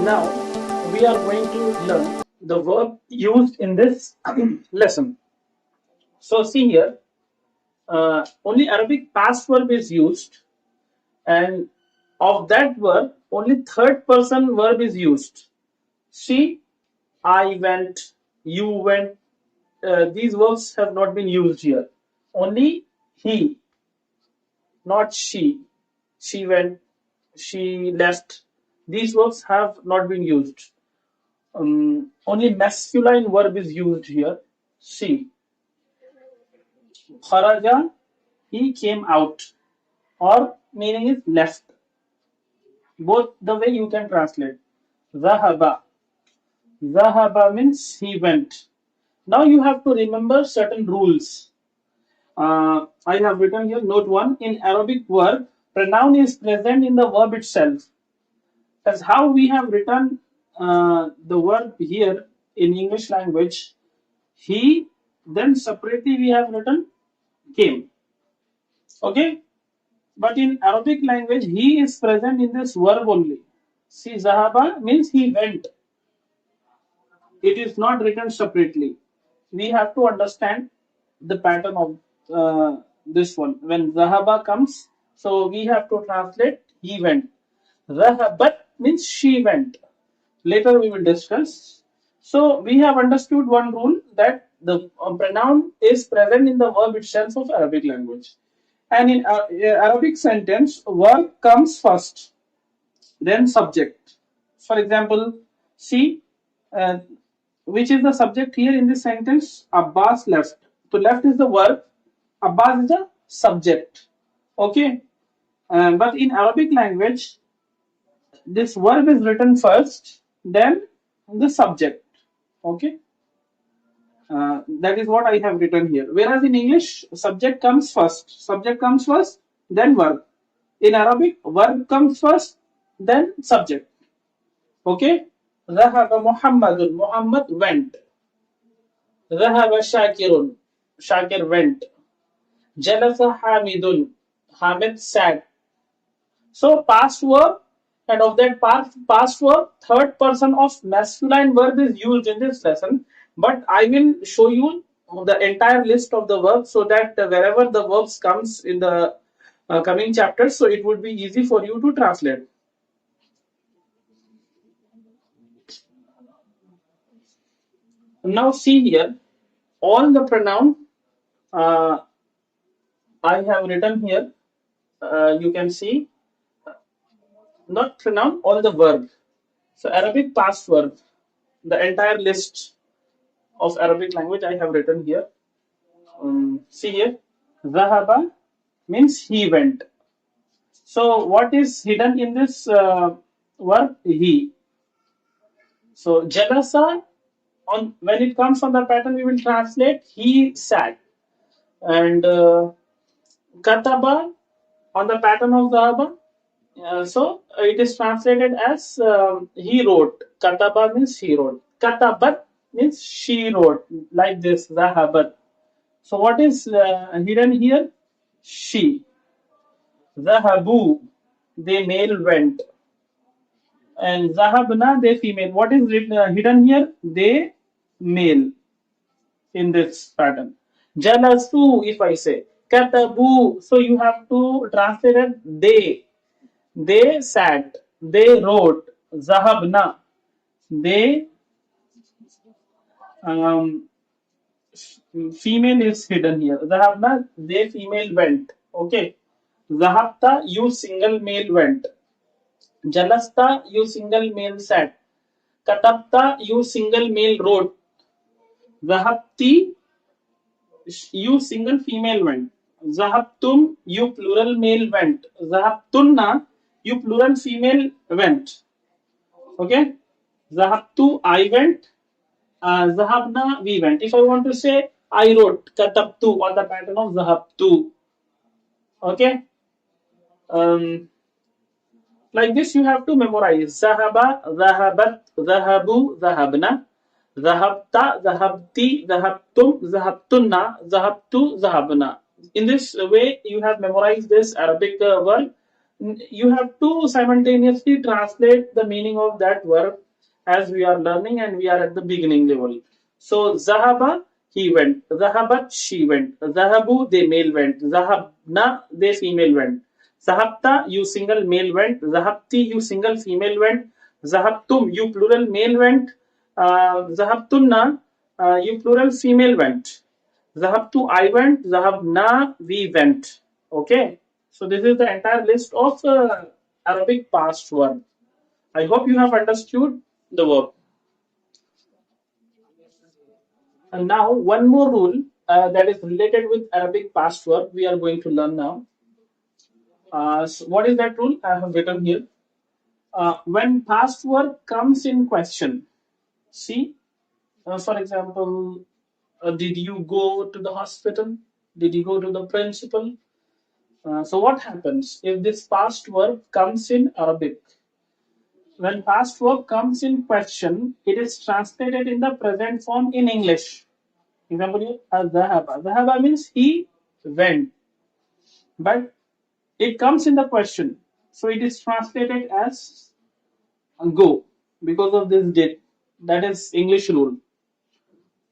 Now we are going to learn the verb used in this lesson. So see here, only Arabic past verb is used, and of that verb, only third person verb is used. See, I went, you went. These verbs have not been used here. Only he, not she. She went, she left. These verbs have not been used. Only masculine verb is used here. See, kharaja, he came out, or meaning is left. Both the way you can translate. Zahaba, zahaba means he went. Now you have to remember certain rules. I have written here note 1. In Arabic verb, pronoun is present in the verb itself. That's how we have written the verb here in English language. He, then separately we have written came. Okay? But in Arabic language, he is present in this verb only. See, Zahaba means he went. It is not written separately. We have to understand the pattern of this one. When Zahaba comes, so we have to translate he went. Zahabat means she went. Later we will discuss. So we have understood one rule that the pronoun is present in the verb itself of Arabic language. And in Arabic sentence, verb comes first, then subject. For example, see, uh, which is the subject here in this sentence? Abbas left. So left is the verb, Abbas is the subject. Okay, but in Arabic language, this verb is written first, then the subject. Okay, that is what I have written here. Whereas in English, subject comes first. Subject comes first, then verb. In Arabic, verb comes first, then subject. Okay. ذهب محمد. Muhammad went. ذهب شاكر. Shakir went. جلس حامد. Hamid sat. So past verb, and of that past verb, third person of masculine verb is used in this lesson. But I will show you the entire list of the verbs so that wherever the verbs comes in the coming chapters, so it would be easy for you to translate. Now see here, all the pronoun uh, I have written here. You can see, not pronoun, all the verb. So Arabic past verb, the entire list of Arabic language I have written here. See here, Zahaba means he went. So what is hidden in this verb? He. So Jalasa, on when it comes on the pattern, we will translate he sat. And Kataba, on the pattern of Zahaba, so it is translated as he wrote. Kataba means he wrote. Katabat means she wrote, like this, Zahabat. So what is hidden here? She. Zahabu, they male went. And Zahabna, they female. What is hidden here? They male in this pattern. Jalasu, if I say. Katabu, so you have to translate it they. They sat, they wrote. Zahabna, they, um, female is hidden here. Zahabna, they female went. Okay. Zahabta, you single male went. Jalasta, you single male sat. Katabta, you single male wrote. Zahabti, you single female went. Zahabtum, you plural male went. Zahabtunna, you plural female went. Okay. Zahabtu, I went. Zahabna, we went. If I want to say, I wrote katabtu on the pattern of zahabtu. Okay. Um, like this, you have to memorize. Zahaba, zahabat, zahabu, zahabna. Zahabta, zahabti, zahabtum, zahabtunna, zahabtu, zahabna. In this way, you have memorized this Arabic word you have to simultaneously translate the meaning of that verb as we are learning and we are at the beginning level. So Zahaba, he went. Zahabat, she went. Zahabu, they male went. Zahabna, they female went. Zahabta, you single male went. Zahabti, you single female went. Zahabtum, you plural male went. Zahabtunna, you plural female went. Zahabtu, I went. Zahabna, we went. Okay. So this is the entire list of Arabic past verb. I hope you have understood the verb. And now one more rule that is related with Arabic past verb we are going to learn now. So what is that rule? I have written here. When past verb comes in question, see, for example, did you go to the hospital? Did you go to the principal? So what happens if this past verb comes in Arabic? When past verb comes in question, it is translated in the present form in English. Example, Zahaba. Zahaba means he went, but it comes in the question. So it is translated as go because of this did. That is English rule.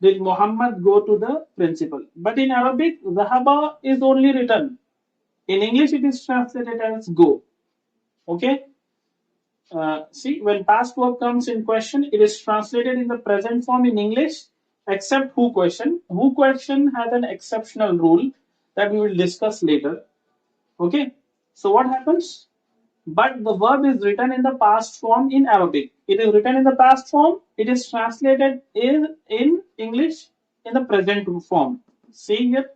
Did Muhammad go to the principal? But in Arabic, Zahaba is only written. In English, it is translated as go. Okay? See, when past verb comes in question, it is translated in the present form in English, except who question. Who question has an exceptional rule that we will discuss later. Okay, so what happens? But the verb is written in the past form in Arabic. It is written in the past form. It is translated in English in the present form. See here.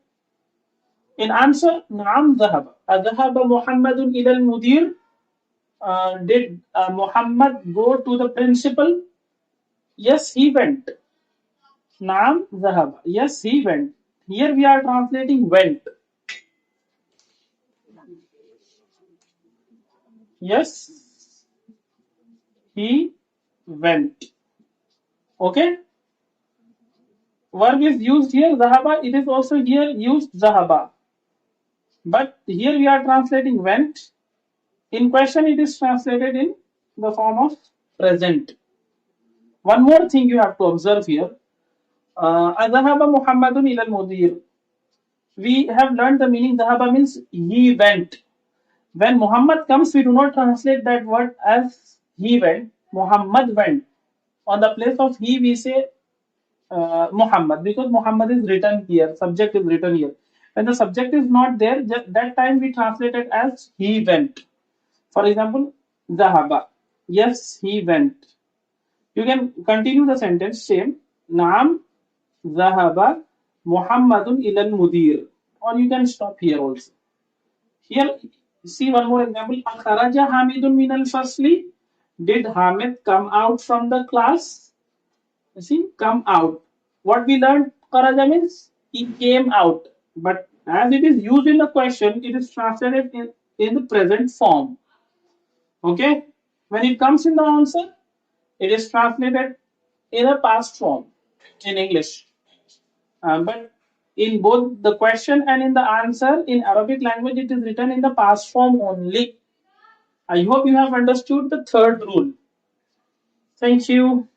In answer, Naam Zahaba. Azahaba Muhammadun ilal mudir. Did Muhammad go to the principal? Yes, he went. Naam Zahaba. Yes, he went. Here we are translating went. Yes, he went. Okay. Verb is used here, Zahaba. It is also here used Zahaba. But here we are translating went. In question, it is translated in the form of present. One more thing you have to observe here. Zahaba Muhammadun ilal mudir. We have learned the meaning. Zahaba means he went. When Muhammad comes, we do not translate that word as he went. Muhammad went. On the place of he, we say Muhammad because Muhammad is written here, subject is written here. When the subject is not there, that time we translate it as he went. For example, Zahaba. Yes, he went. You can continue the sentence same. Naam Zahaba Muhammadun ilal mudir. Or you can stop here also. Here, see one more example. Akharaja Hamidun min al fasli. Did Hamid come out from the class? You see, come out. What we learned, Kharaja means he came out. But as it is used in the question, it is translated in the present form. Okay? When it comes in the answer, it is translated in a past form in English. But in both the question and in the answer in Arabic language, it is written in the past form only. I hope you have understood the third rule. Thank you.